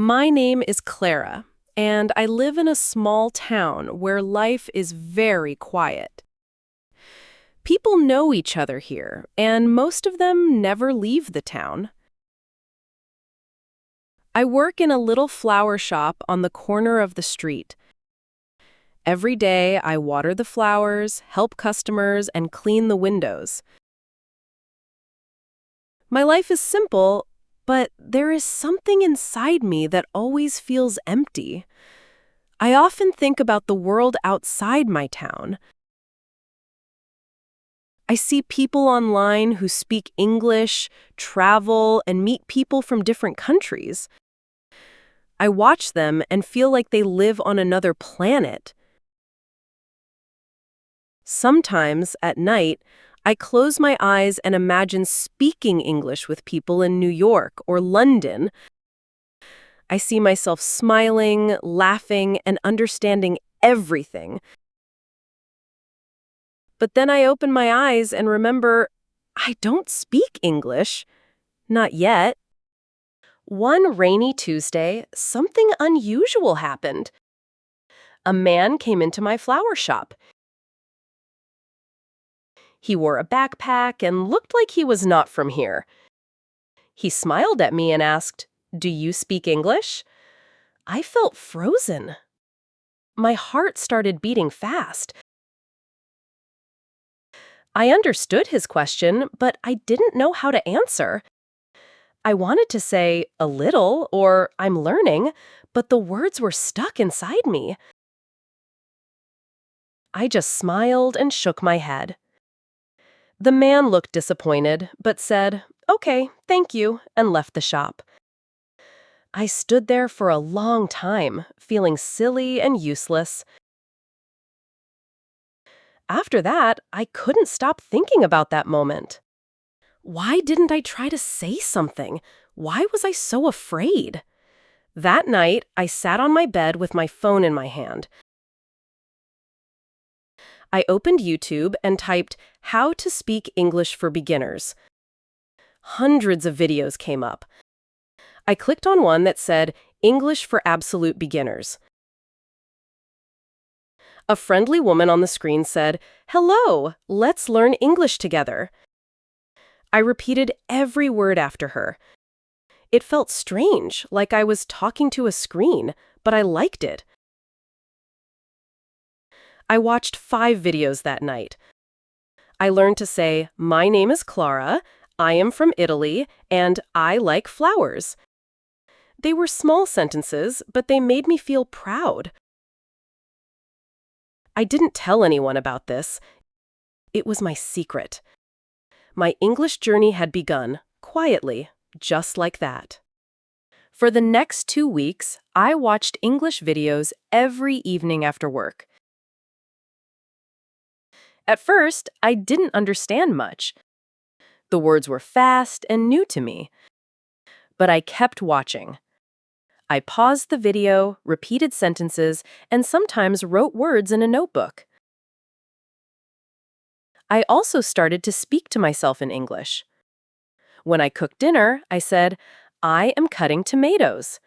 My name is Clara, and I live in a small town where life is very quiet. People know each other here, and most of them never leave the town. I work in a little flower shop on the corner of the street. Every day, I water the flowers, help customers, and clean the windows. My life is simple, but there is something inside me that always feels empty. I often think about the world outside my town. I see people online who speak English, travel, and meet people from different countries. I watch them and feel like they live on another planet. Sometimes, at night, I close my eyes and imagine speaking English with people in New York or London. I see myself smiling, laughing, and understanding everything. But then I open my eyes and remember I don't speak English. Not yet. One rainy Tuesday, something unusual happened. A man came into my flower shop. He wore a backpack and looked like he was not from here. He smiled at me and asked, "Do you speak English?" I felt frozen. My heart started beating fast. I understood his question, but I didn't know how to answer. I wanted to say a little or I'm learning, but the words were stuck inside me. I just smiled and shook my head. The man looked disappointed, but said, "Okay, thank you," and left the shop. I stood there for a long time, feeling silly and useless. After that, I couldn't stop thinking about that moment. Why didn't I try to say something? Why was I so afraid? That night, I sat on my bed with my phone in my hand. I opened YouTube and typed, "How to speak English for beginners." Hundreds of videos came up. I clicked on one that said, "English for absolute beginners." A friendly woman on the screen said, "Hello, let's learn English together." I repeated every word after her. It felt strange, like I was talking to a screen, but I liked it. I watched 5 videos that night. I learned to say, "My name is Clara, I am from Italy, and I like flowers." They were small sentences, but they made me feel proud. I didn't tell anyone about this. It was my secret. My English journey had begun, quietly, just like that. For the next 2 weeks, I watched English videos every evening after work. At first, I didn't understand much. The words were fast and new to me. But I kept watching. I paused the video, repeated sentences, and sometimes wrote words in a notebook. I also started to speak to myself in English. When I cooked dinner, I said, "I am cutting tomatoes."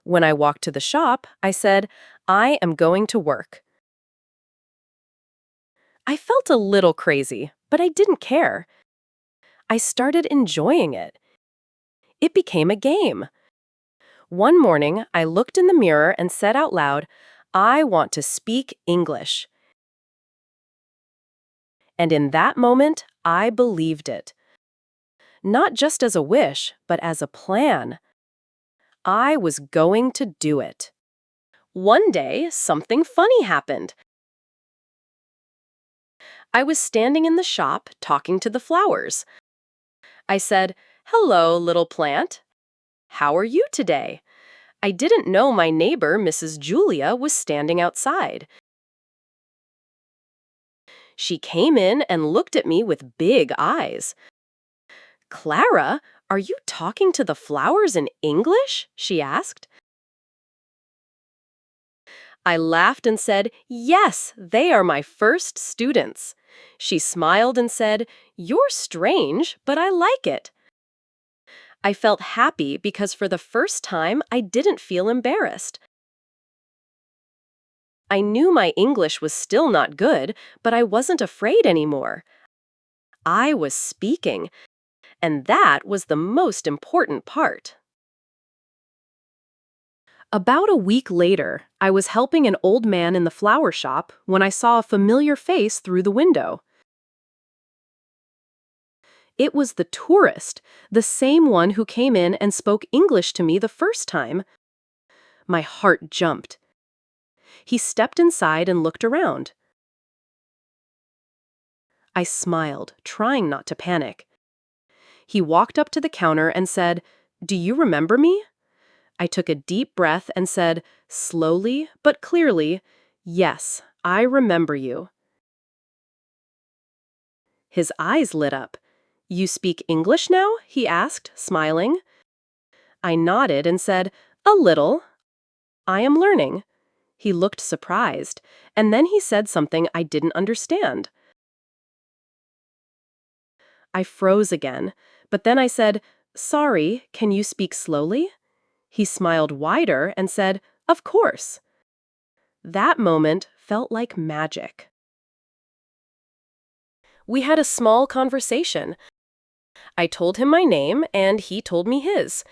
When I walked to the shop, I said, "I am going to work." I felt a little crazy, but I didn't care. I started enjoying it. It became a game. One morning, I looked in the mirror and said out loud, "I want to speak English." And in that moment, I believed it. Not just as a wish, but as a plan. I was going to do it. One day, something funny happened. I was standing in the shop talking to the flowers. I said, "Hello, little plant. How are you today?" I didn't know my neighbor, Mrs. Julia, was standing outside. She came in and looked at me with big eyes. "Clara, are you talking to the flowers in English?" she asked. I laughed and said, "Yes, they are my first students." She smiled and said, "You're strange, but I like it." I felt happy because for the first time, I didn't feel embarrassed. I knew my English was still not good, but I wasn't afraid anymore. I was speaking, and that was the most important part. About a week later, I was helping an old man in the flower shop when I saw a familiar face through the window. It was the tourist, the same one who came in and spoke English to me the first time. My heart jumped. He stepped inside and looked around. I smiled, trying not to panic. He walked up to the counter and said, "Do you remember me?" I took a deep breath and said, slowly but clearly, "Yes, I remember you." His eyes lit up. "You speak English now?" he asked, smiling. I nodded and said, "A little. I am learning." He looked surprised, and then he said something I didn't understand. I froze again, but then I said, "Sorry, can you speak slowly?" He smiled wider and said, "Of course." That moment felt like magic. We had a small conversation. I told him my name, and he told me his.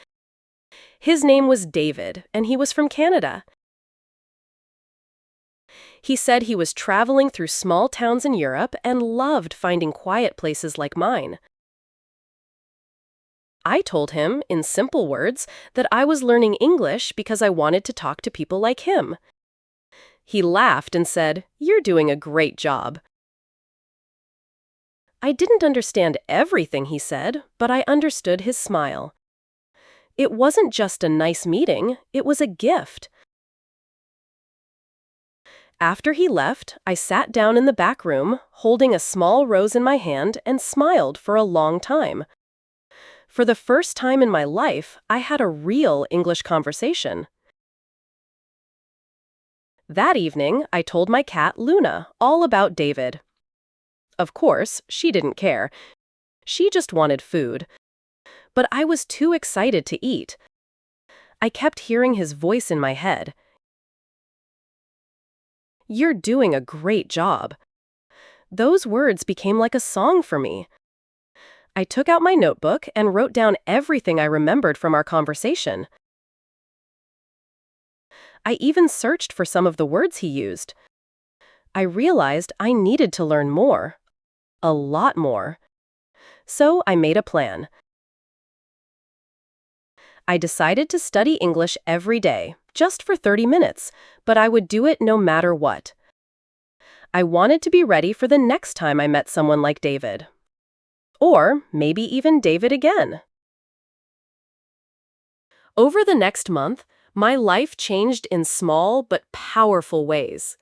His name was David, and he was from Canada. He said he was traveling through small towns in Europe and loved finding quiet places like mine. I told him, in simple words, that I was learning English because I wanted to talk to people like him. He laughed and said, "You're doing a great job." I didn't understand everything he said, but I understood his smile. It wasn't just a nice meeting, it was a gift. After he left, I sat down in the back room, holding a small rose in my hand, and smiled for a long time. For the first time in my life, I had a real English conversation. That evening, I told my cat, Luna, all about David. Of course, she didn't care. She just wanted food. But I was too excited to eat. I kept hearing his voice in my head. "You're doing a great job." Those words became like a song for me. I took out my notebook and wrote down everything I remembered from our conversation. I even searched for some of the words he used. I realized I needed to learn more. A lot more. So I made a plan. I decided to study English every day, just for 30 minutes, but I would do it no matter what. I wanted to be ready for the next time I met someone like David. Or maybe even David again. Over the next month, my life changed in small but powerful ways.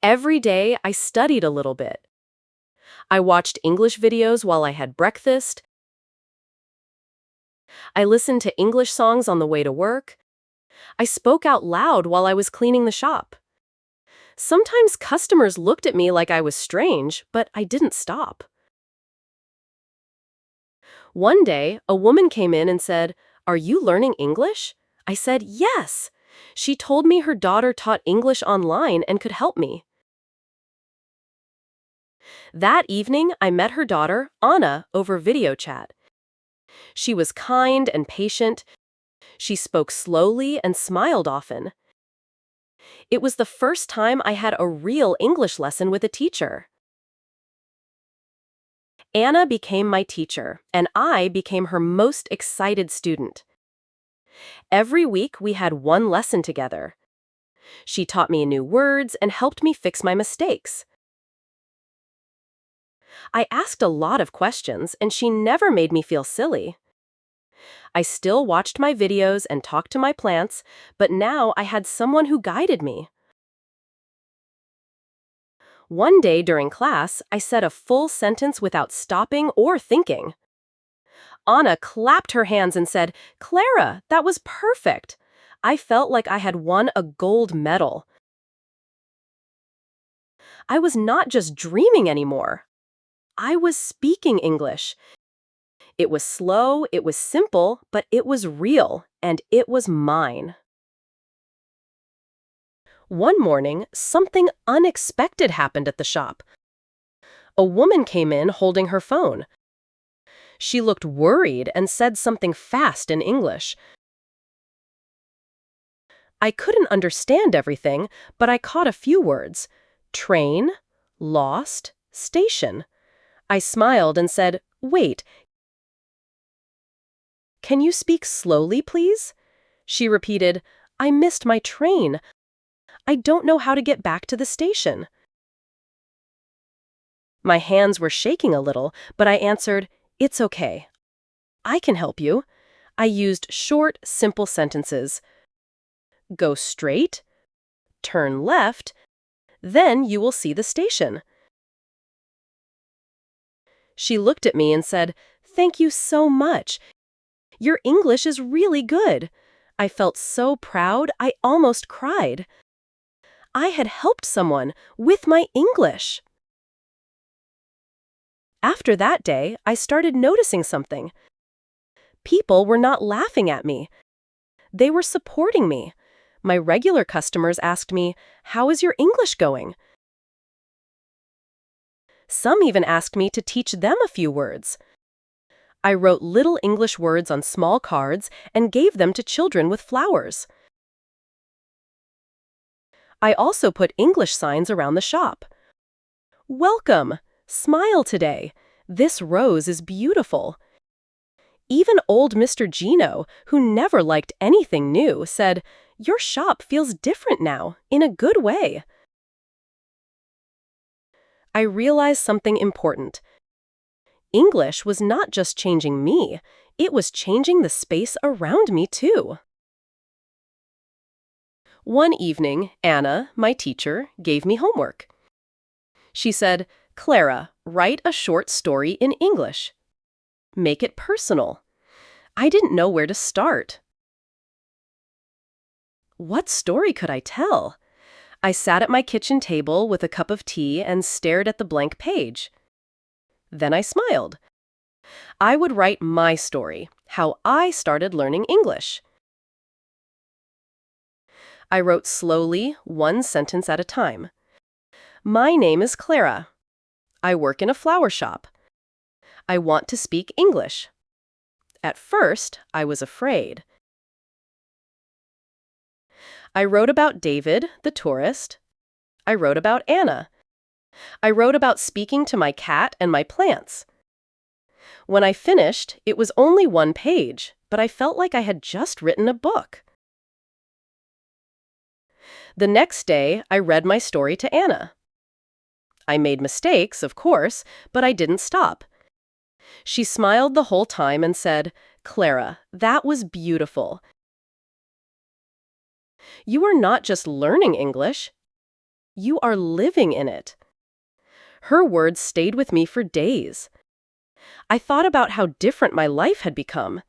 Every day, I studied a little bit. I watched English videos while I had breakfast. I listened to English songs on the way to work. I spoke out loud while I was cleaning the shop. Sometimes customers looked at me like I was strange, but I didn't stop. One day, a woman came in and said, "Are you learning English?" I said, "Yes." She told me her daughter taught English online and could help me. That evening, I met her daughter, Anna, over video chat. She was kind and patient. She spoke slowly and smiled often. It was the first time I had a real English lesson with a teacher. Anna became my teacher, and I became her most excited student. Every week, we had one lesson together. She taught me new words and helped me fix my mistakes. I asked a lot of questions, and she never made me feel silly. I still watched my videos and talked to my plants, but now I had someone who guided me. One day during class, I said a full sentence without stopping or thinking. Anna clapped her hands and said, "Clara, that was perfect." I felt like I had won a gold medal. I was not just dreaming anymore. I was speaking English. It was slow, it was simple, but it was real, and it was mine. One morning, something unexpected happened at the shop. A woman came in holding her phone. She looked worried and said something fast in English. I couldn't understand everything, but I caught a few words. Train, lost, station. I smiled and said, "Wait, can you speak slowly, please?" She repeated, "I missed my train. I don't know how to get back to the station." My hands were shaking a little, but I answered, "It's okay. I can help you." I used short, simple sentences. Go straight, turn left, then you will see the station. She looked at me and said, "Thank you so much. Your English is really good." I felt so proud, I almost cried. I had helped someone with my English. After that day, I started noticing something. People were not laughing at me. They were supporting me. My regular customers asked me, "How is your English going?" Some even asked me to teach them a few words. I wrote little English words on small cards and gave them to children with flowers. I also put English signs around the shop. Welcome! Smile today. This rose is beautiful. Even old Mr. Gino, who never liked anything new, said, "Your shop feels different now, in a good way." I realized something important. English was not just changing me, it was changing the space around me too. One evening, Anna, my teacher, gave me homework. She said, "Clara, write a short story in English. Make it personal." I didn't know where to start. What story could I tell? I sat at my kitchen table with a cup of tea and stared at the blank page. Then I smiled. I would write my story, how I started learning English. I wrote slowly, one sentence at a time. My name is Clara. I work in a flower shop. I want to speak English. At first, I was afraid. I wrote about David, the tourist. I wrote about Anna. I wrote about speaking to my cat and my plants. When I finished, it was only one page, but I felt like I had just written a book. The next day, I read my story to Anna. I made mistakes, of course, but I didn't stop. She smiled the whole time and said, "Clara, that was beautiful. You are not just learning English, you are living in it." Her words stayed with me for days. I thought about how different my life had become.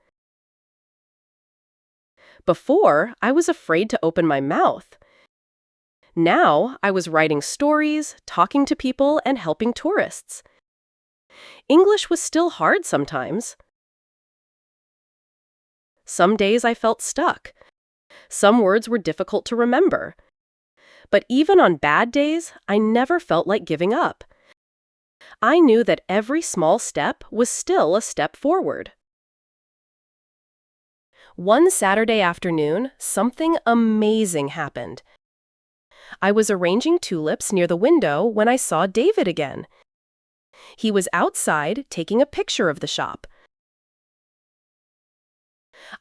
Before, I was afraid to open my mouth. Now, I was writing stories, talking to people, and helping tourists. English was still hard sometimes. Some days I felt stuck. Some words were difficult to remember. But even on bad days, I never felt like giving up. I knew that every small step was still a step forward. One Saturday afternoon, something amazing happened. I was arranging tulips near the window when I saw David again. He was outside taking a picture of the shop.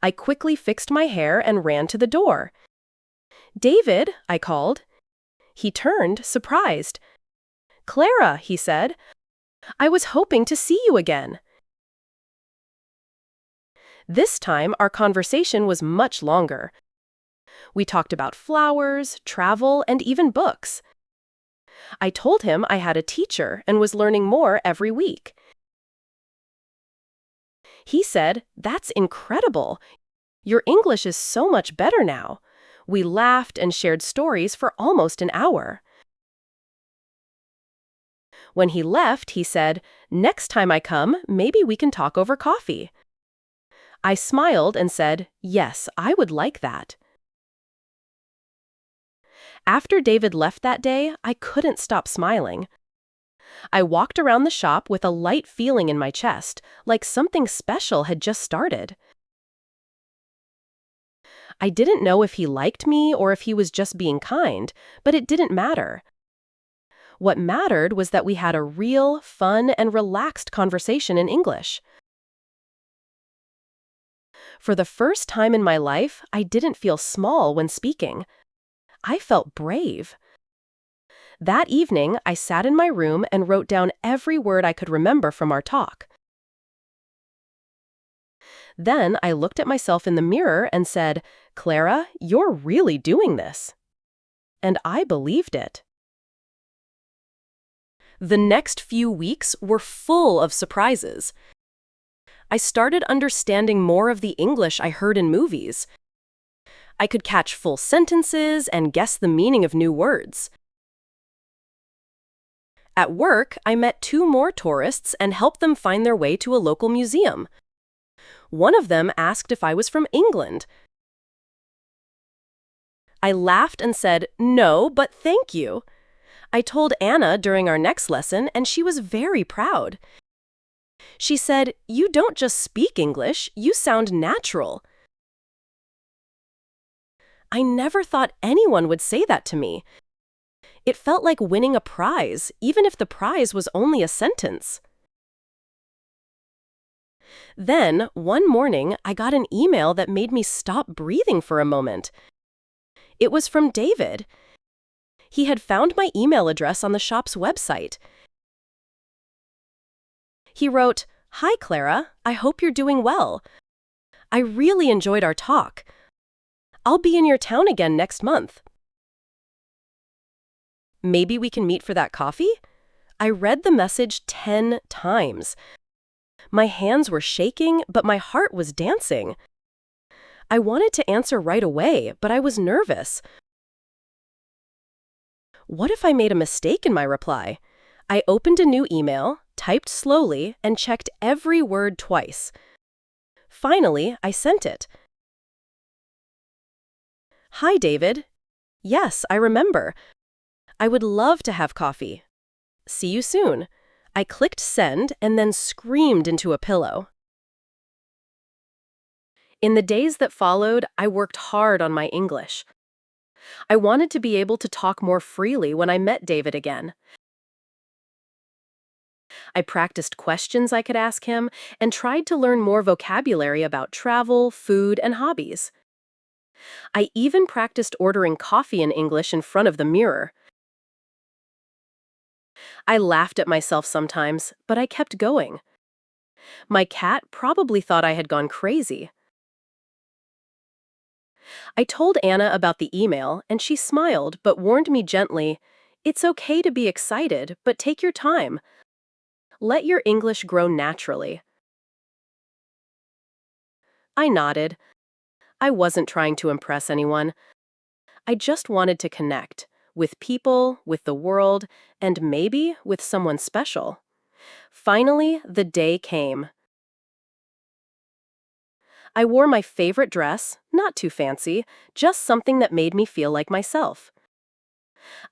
I quickly fixed my hair and ran to the door. "David," I called. He turned, surprised. "Clara," he said, "I was hoping to see you again." This time, our conversation was much longer. We talked about flowers, travel, and even books. I told him I had a teacher and was learning more every week. He said, "That's incredible. Your English is so much better now." We laughed and shared stories for almost an hour. When he left, he said, "Next time I come, maybe we can talk over coffee." I smiled and said, "Yes, I would like that." After David left that day, I couldn't stop smiling. I walked around the shop with a light feeling in my chest, like something special had just started. I didn't know if he liked me or if he was just being kind, but it didn't matter. What mattered was that we had a real, fun, and relaxed conversation in English. For the first time in my life, I didn't feel small when speaking. I felt brave. That evening, I sat in my room and wrote down every word I could remember from our talk. Then I looked at myself in the mirror and said, "Clara, you're really doing this." And I believed it. The next few weeks were full of surprises. I started understanding more of the English I heard in movies. I could catch full sentences and guess the meaning of new words. At work, I met 2 more tourists and helped them find their way to a local museum. One of them asked if I was from England. I laughed and said, "No, but thank you." I told Anna during our next lesson, and she was very proud. She said, "You don't just speak English, you sound natural." I never thought anyone would say that to me. It felt like winning a prize, even if the prize was only a sentence. Then, one morning, I got an email that made me stop breathing for a moment. It was from David. He had found my email address on the shop's website. He wrote, "Hi, Clara. I hope you're doing well. I really enjoyed our talk. I'll be in your town again next month. Maybe we can meet for that coffee?" I read the message 10 times. My hands were shaking, but my heart was dancing. I wanted to answer right away, but I was nervous. What if I made a mistake in my reply? I opened a new email, typed slowly, and checked every word twice. Finally, I sent it. "Hi, David. Yes, I remember. I would love to have coffee. See you soon." I clicked send and then screamed into a pillow. In the days that followed, I worked hard on my English. I wanted to be able to talk more freely when I met David again. I practiced questions I could ask him and tried to learn more vocabulary about travel, food, and hobbies. I even practiced ordering coffee in English in front of the mirror. I laughed at myself sometimes, but I kept going. My cat probably thought I had gone crazy. I told Anna about the email, and she smiled but warned me gently, "It's okay to be excited, but take your time. Let your English grow naturally." I nodded. I wasn't trying to impress anyone. I just wanted to connect with people, with the world, and maybe with someone special. Finally, the day came. I wore my favorite dress, not too fancy, just something that made me feel like myself.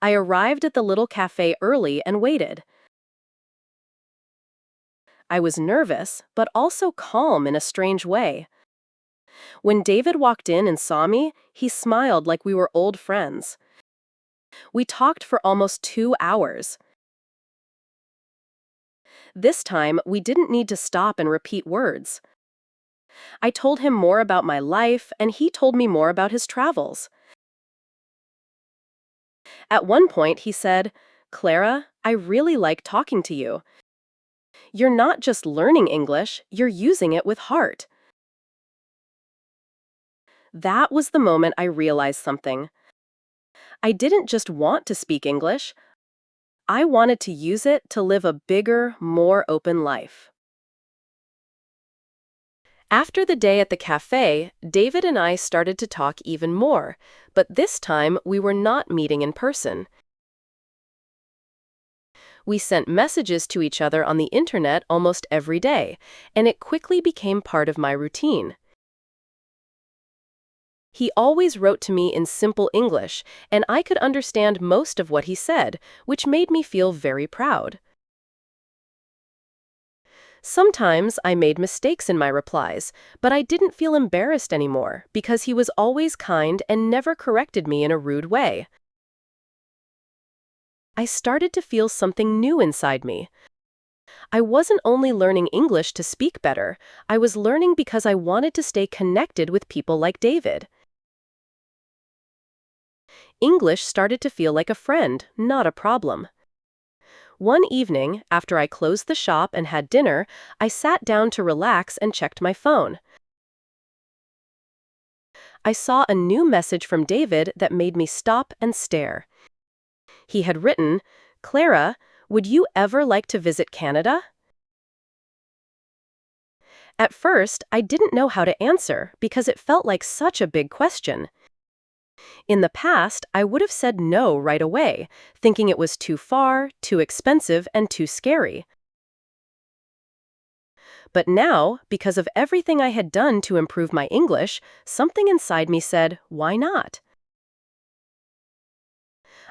I arrived at the little cafe early and waited. I was nervous, but also calm in a strange way. When David walked in and saw me, he smiled like we were old friends. We talked for almost 2 hours. This time, we didn't need to stop and repeat words. I told him more about my life, and he told me more about his travels. At one point, he said, "Clara, I really like talking to you. You're not just learning English, you're using it with heart." That was the moment I realized something. I didn't just want to speak English. I wanted to use it to live a bigger, more open life. After the day at the cafe, David and I started to talk even more, but this time we were not meeting in person. We sent messages to each other on the internet almost every day, and it quickly became part of my routine. He always wrote to me in simple English, and I could understand most of what he said, which made me feel very proud. Sometimes I made mistakes in my replies, but I didn't feel embarrassed anymore because he was always kind and never corrected me in a rude way. I started to feel something new inside me. I wasn't only learning English to speak better, I was learning because I wanted to stay connected with people like David. English started to feel like a friend, not a problem. One evening, after I closed the shop and had dinner, I sat down to relax and checked my phone. I saw a new message from David that made me stop and stare. He had written, "Clara, would you ever like to visit Canada?" At first, I didn't know how to answer because it felt like such a big question. In the past, I would have said no right away, thinking it was too far, too expensive, and too scary. But now, because of everything I had done to improve my English, something inside me said, why not?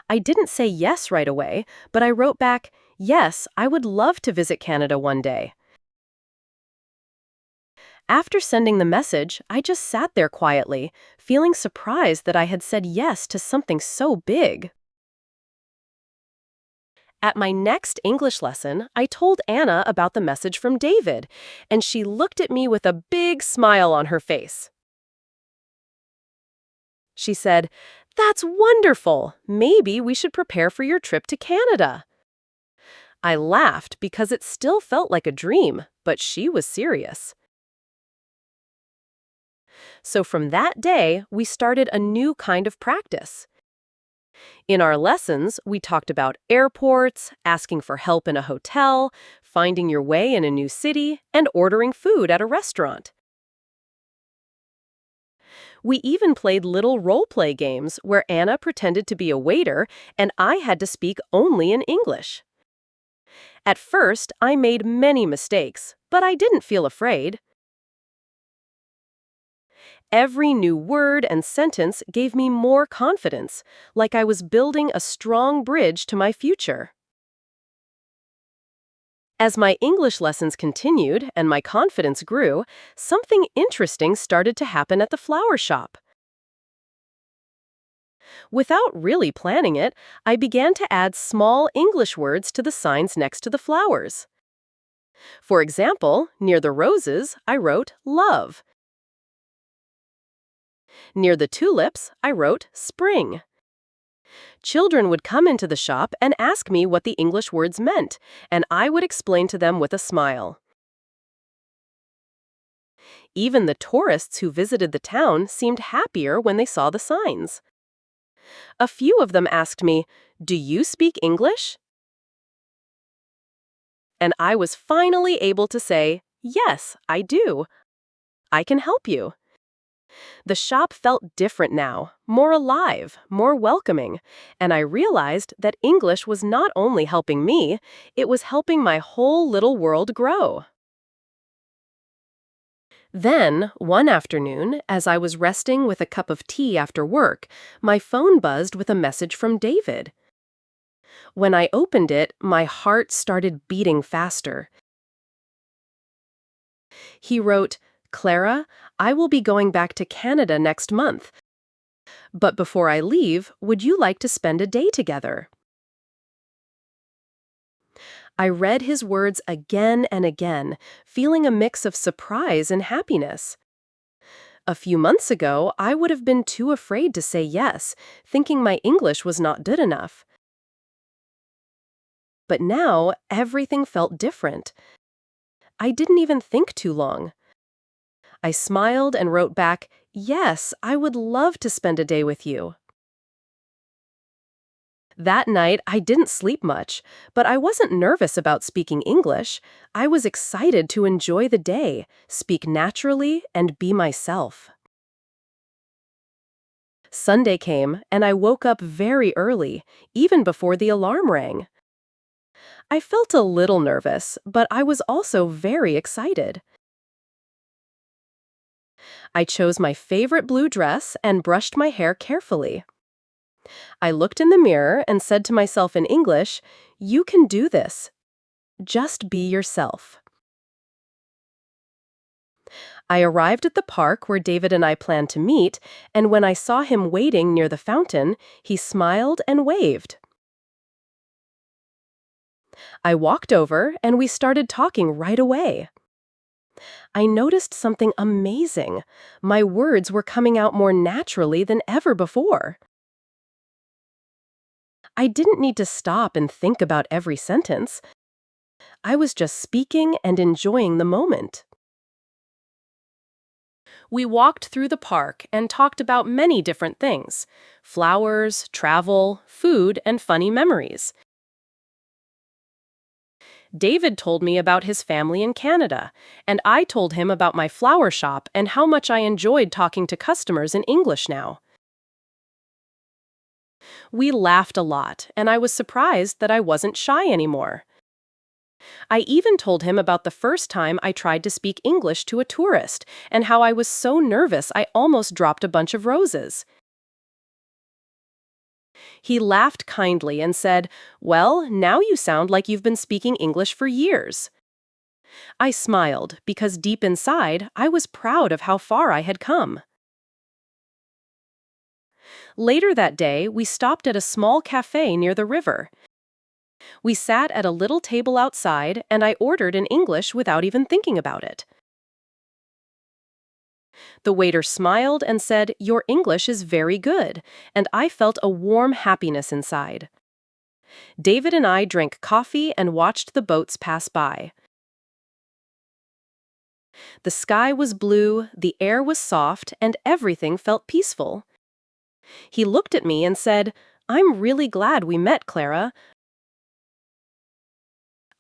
I didn't say yes right away, but I wrote back, yes, I would love to visit Canada one day. After sending the message, I just sat there quietly, feeling surprised that I had said yes to something so big. At my next English lesson, I told Anna about the message from David, and she looked at me with a big smile on her face. She said, "That's wonderful! Maybe we should prepare for your trip to Canada." I laughed because it still felt like a dream, but she was serious. So from that day, we started a new kind of practice. In our lessons, we talked about airports, asking for help in a hotel, finding your way in a new city, and ordering food at a restaurant. We even played little role-play games where Anna pretended to be a waiter and I had to speak only in English. At first, I made many mistakes, but I didn't feel afraid. Every new word and sentence gave me more confidence, like I was building a strong bridge to my future. As my English lessons continued and my confidence grew, something interesting started to happen at the flower shop. Without really planning it, I began to add small English words to the signs next to the flowers. For example, near the roses, I wrote love. Near the tulips, I wrote spring. Children would come into the shop and ask me what the English words meant, and I would explain to them with a smile. Even the tourists who visited the town seemed happier when they saw the signs. A few of them asked me, "Do you speak English?" And I was finally able to say, "Yes, I do. I can help you." The shop felt different now, more alive, more welcoming, and I realized that English was not only helping me, it was helping my whole little world grow. Then, one afternoon, as I was resting with a cup of tea after work, my phone buzzed with a message from David. When I opened it, my heart started beating faster. He wrote, "Clara, I will be going back to Canada next month. But before I leave, would you like to spend a day together?" I read his words again and again, feeling a mix of surprise and happiness. A few months ago, I would have been too afraid to say yes, thinking my English was not good enough. But now, everything felt different. I didn't even think too long. I smiled and wrote back, "Yes, I would love to spend a day with you." That night, I didn't sleep much, but I wasn't nervous about speaking English. I was excited to enjoy the day, speak naturally, and be myself. Sunday came, and I woke up very early, even before the alarm rang. I felt a little nervous, but I was also very excited. I chose my favorite blue dress and brushed my hair carefully. I looked in the mirror and said to myself in English, "You can do this. Just be yourself." I arrived at the park where David and I planned to meet, and when I saw him waiting near the fountain, he smiled and waved. I walked over and we started talking right away. I noticed something amazing. My words were coming out more naturally than ever before. I didn't need to stop and think about every sentence. I was just speaking and enjoying the moment. We walked through the park and talked about many different things: flowers, travel, food, and funny memories. David told me about his family in Canada, and I told him about my flower shop and how much I enjoyed talking to customers in English now. We laughed a lot, and I was surprised that I wasn't shy anymore. I even told him about the first time I tried to speak English to a tourist and how I was so nervous I almost dropped a bunch of roses. He laughed kindly and said, "Well, now you sound like you've been speaking English for years." I smiled because deep inside, I was proud of how far I had come. Later that day, we stopped at a small cafe near the river. We sat at a little table outside, and I ordered in English without even thinking about it. The waiter smiled and said, "Your English is very good," and I felt a warm happiness inside. David and I drank coffee and watched the boats pass by. The sky was blue, the air was soft, and everything felt peaceful. He looked at me and said, "I'm really glad we met, Clara.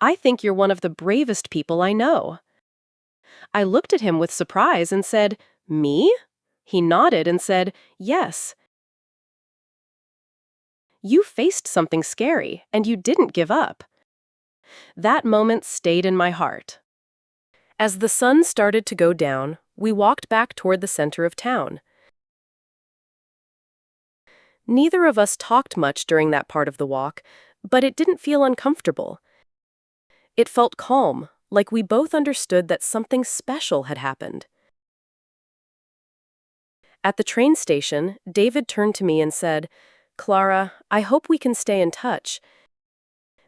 I think you're one of the bravest people I know." I looked at him with surprise and said, "Me?" He nodded and said, "Yes. You faced something scary, and you didn't give up." That moment stayed in my heart. As the sun started to go down, we walked back toward the center of town. Neither of us talked much during that part of the walk, but it didn't feel uncomfortable. It felt calm, like we both understood that something special had happened. At the train station, David turned to me and said, "Clara, I hope we can stay in touch.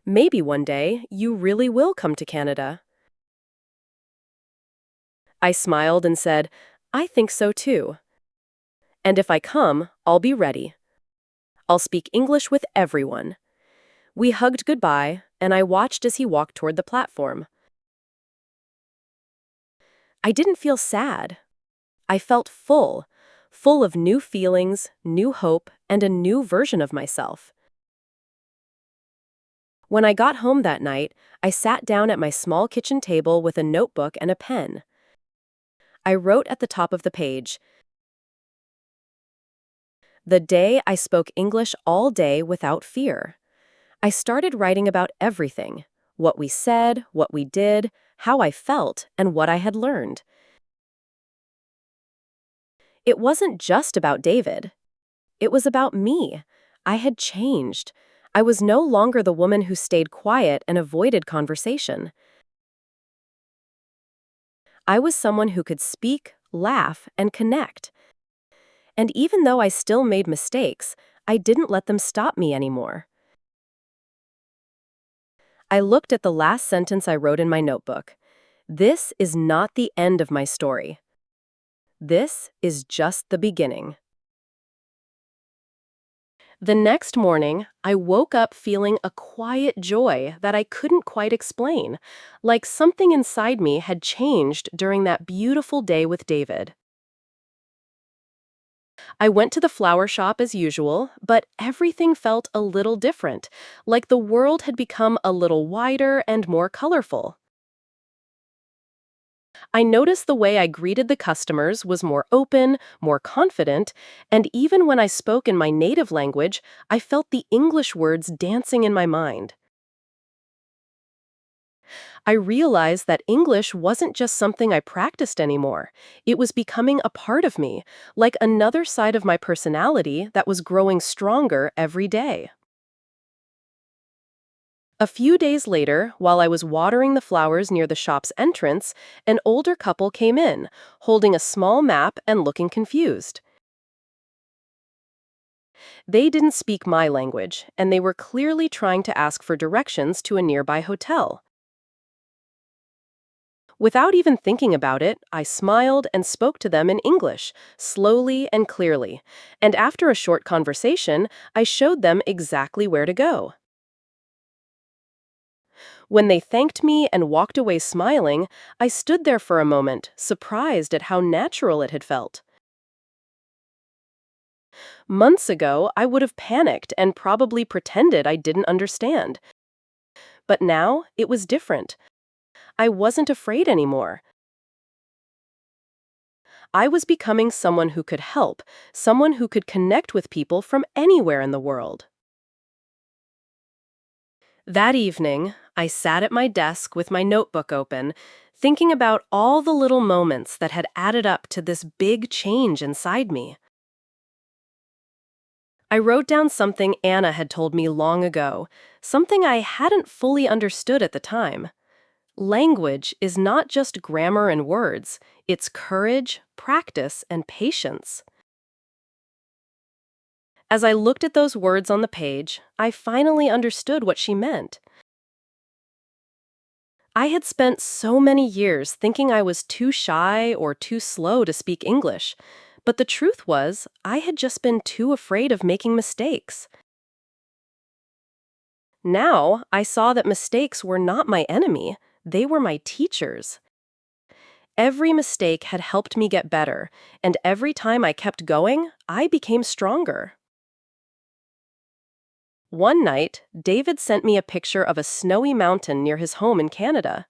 Maybe one day you really will come to Canada." I smiled and said, "I think so too. And if I come, I'll be ready. I'll speak English with everyone." We hugged goodbye, and I watched as he walked toward the platform. I didn't feel sad. I felt full of new feelings, new hope, and a new version of myself. When I got home that night, I sat down at my small kitchen table with a notebook and a pen. I wrote at the top of the page, "The day I spoke English all day without fear." I started writing about everything: what we said, what we did, how I felt, and what I had learned. It wasn't just about David. It was about me. I had changed. I was no longer the woman who stayed quiet and avoided conversation. I was someone who could speak, laugh, and connect. And even though I still made mistakes, I didn't let them stop me anymore. I looked at the last sentence I wrote in my notebook. This is not the end of my story. This is just the beginning. The next morning, I woke up feeling a quiet joy that I couldn't quite explain, like something inside me had changed during that beautiful day with David. I went to the flower shop as usual, but everything felt a little different, like the world had become a little wider and more colorful. I noticed the way I greeted the customers was more open, more confident, and even when I spoke in my native language, I felt the English words dancing in my mind. I realized that English wasn't just something I practiced anymore. It was becoming a part of me, like another side of my personality that was growing stronger every day. A few days later, while I was watering the flowers near the shop's entrance, an older couple came in, holding a small map and looking confused. They didn't speak my language, and they were clearly trying to ask for directions to a nearby hotel. Without even thinking about it, I smiled and spoke to them in English, slowly and clearly. And after a short conversation, I showed them exactly where to go. When they thanked me and walked away smiling, I stood there for a moment, surprised at how natural it had felt. Months ago, I would have panicked and probably pretended I didn't understand. But now, it was different. I wasn't afraid anymore. I was becoming someone who could help, someone who could connect with people from anywhere in the world. That evening, I sat at my desk with my notebook open, thinking about all the little moments that had added up to this big change inside me. I wrote down something Anna had told me long ago, something I hadn't fully understood at the time. Language is not just grammar and words, it's courage, practice, and patience. As I looked at those words on the page, I finally understood what she meant. I had spent so many years thinking I was too shy or too slow to speak English, but the truth was, I had just been too afraid of making mistakes. Now, I saw that mistakes were not my enemy, they were my teachers. Every mistake had helped me get better, and every time I kept going, I became stronger. One night, David sent me a picture of a snowy mountain near his home in Canada.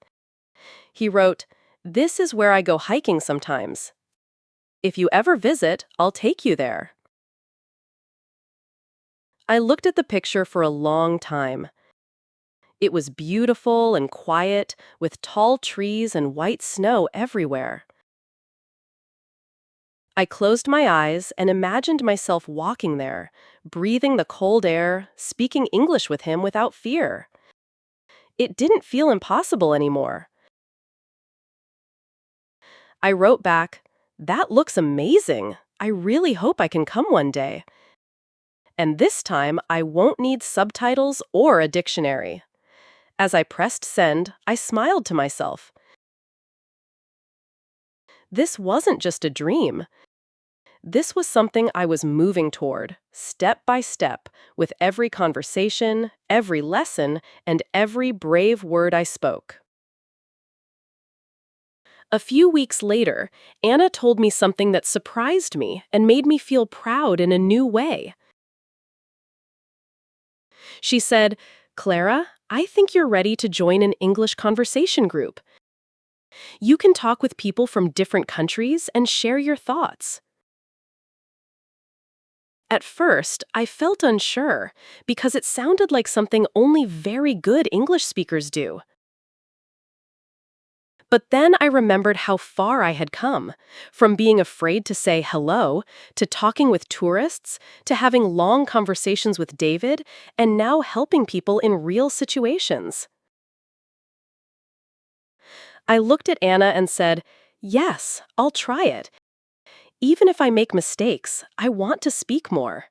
He wrote, "This is where I go hiking sometimes. If you ever visit, I'll take you there." I looked at the picture for a long time. It was beautiful and quiet, with tall trees and white snow everywhere. I closed my eyes and imagined myself walking there, breathing the cold air, speaking English with him without fear. It didn't feel impossible anymore. I wrote back, "That looks amazing. I really hope I can come one day. And this time, I won't need subtitles or a dictionary." As I pressed send, I smiled to myself. This wasn't just a dream. This was something I was moving toward, step by step, with every conversation, every lesson, and every brave word I spoke. A few weeks later, Anna told me something that surprised me and made me feel proud in a new way. She said, "Clara, I think you're ready to join an English conversation group. You can talk with people from different countries and share your thoughts." At first, I felt unsure because it sounded like something only very good English speakers do. But then I remembered how far I had come, from being afraid to say hello, to talking with tourists, to having long conversations with David, and now helping people in real situations. I looked at Anna and said, "Yes, I'll try it. Even if I make mistakes, I want to speak more."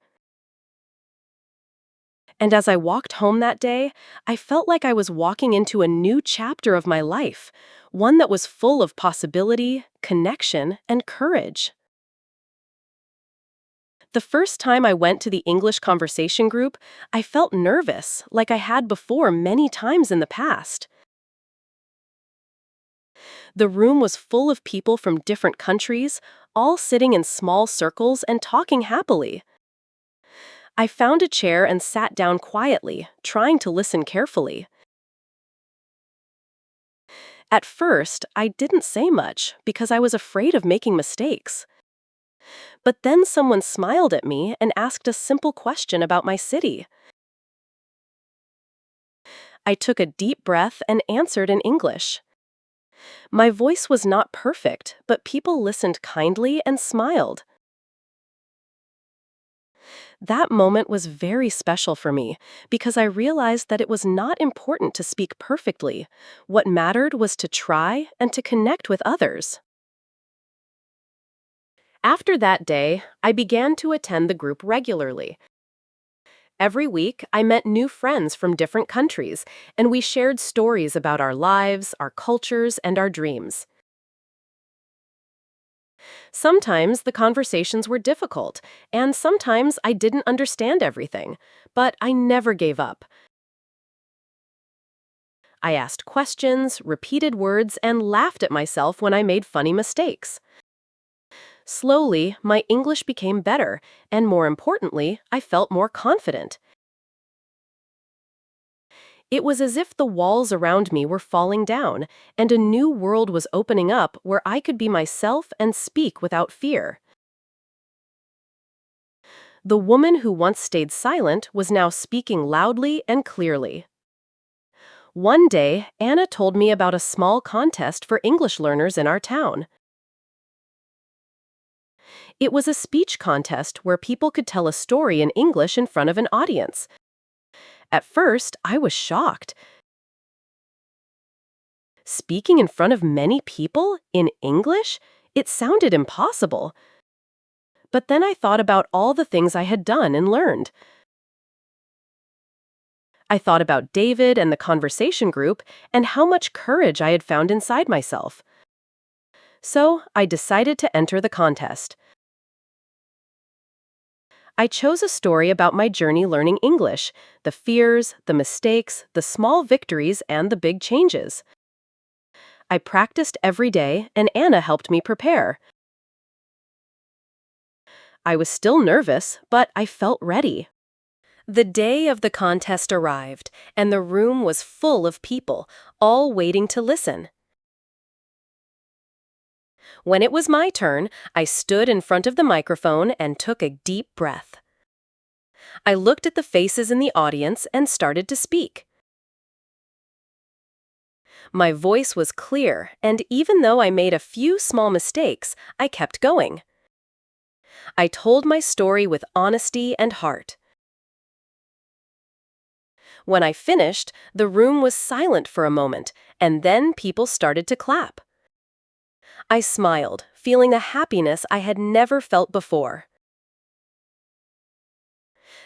And as I walked home that day, I felt like I was walking into a new chapter of my life, one that was full of possibility, connection, and courage. The first time I went to the English conversation group, I felt nervous, like I had before many times in the past. The room was full of people from different countries, all sitting in small circles and talking happily. I found a chair and sat down quietly, trying to listen carefully. At first, I didn't say much because I was afraid of making mistakes. But then someone smiled at me and asked a simple question about my city. I took a deep breath and answered in English. My voice was not perfect, but people listened kindly and smiled. That moment was very special for me because I realized that it was not important to speak perfectly. What mattered was to try and to connect with others. After that day, I began to attend the group regularly. Every week, I met new friends from different countries, and we shared stories about our lives, our cultures, and our dreams. Sometimes the conversations were difficult, and sometimes I didn't understand everything, but I never gave up. I asked questions, repeated words, and laughed at myself when I made funny mistakes. Slowly, my English became better, and more importantly, I felt more confident. It was as if the walls around me were falling down, and a new world was opening up where I could be myself and speak without fear. The woman who once stayed silent was now speaking loudly and clearly. One day, Anna told me about a small contest for English learners in our town. It was a speech contest where people could tell a story in English in front of an audience. At first, I was shocked. Speaking in front of many people in English? It sounded impossible. But then I thought about all the things I had done and learned. I thought about David and the conversation group and how much courage I had found inside myself. So I decided to enter the contest. I chose a story about my journey learning English, the fears, the mistakes, the small victories, and the big changes. I practiced every day, and Anna helped me prepare. I was still nervous, but I felt ready. The day of the contest arrived, and the room was full of people, all waiting to listen. When it was my turn, I stood in front of the microphone and took a deep breath. I looked at the faces in the audience and started to speak. My voice was clear, and even though I made a few small mistakes, I kept going. I told my story with honesty and heart. When I finished, the room was silent for a moment, and then people started to clap. I smiled, feeling a happiness I had never felt before.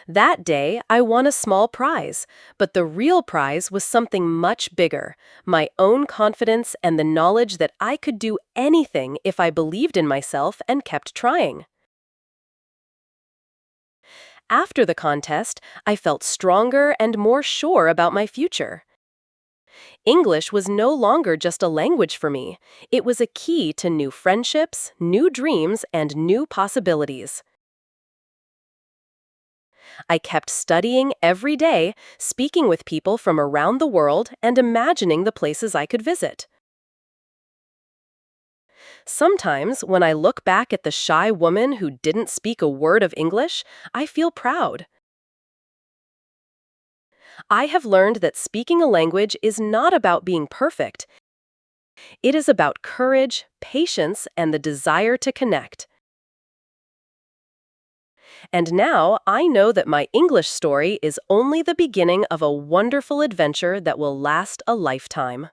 That day, I won a small prize, but the real prize was something much bigger, my own confidence and the knowledge that I could do anything if I believed in myself and kept trying. After the contest, I felt stronger and more sure about my future. English was no longer just a language for me. It was a key to new friendships, new dreams, and new possibilities. I kept studying every day, speaking with people from around the world, and imagining the places I could visit. Sometimes, when I look back at the shy woman who didn't speak a word of English, I feel proud. I have learned that speaking a language is not about being perfect. It is about courage, patience, and the desire to connect. And now I know that my English story is only the beginning of a wonderful adventure that will last a lifetime.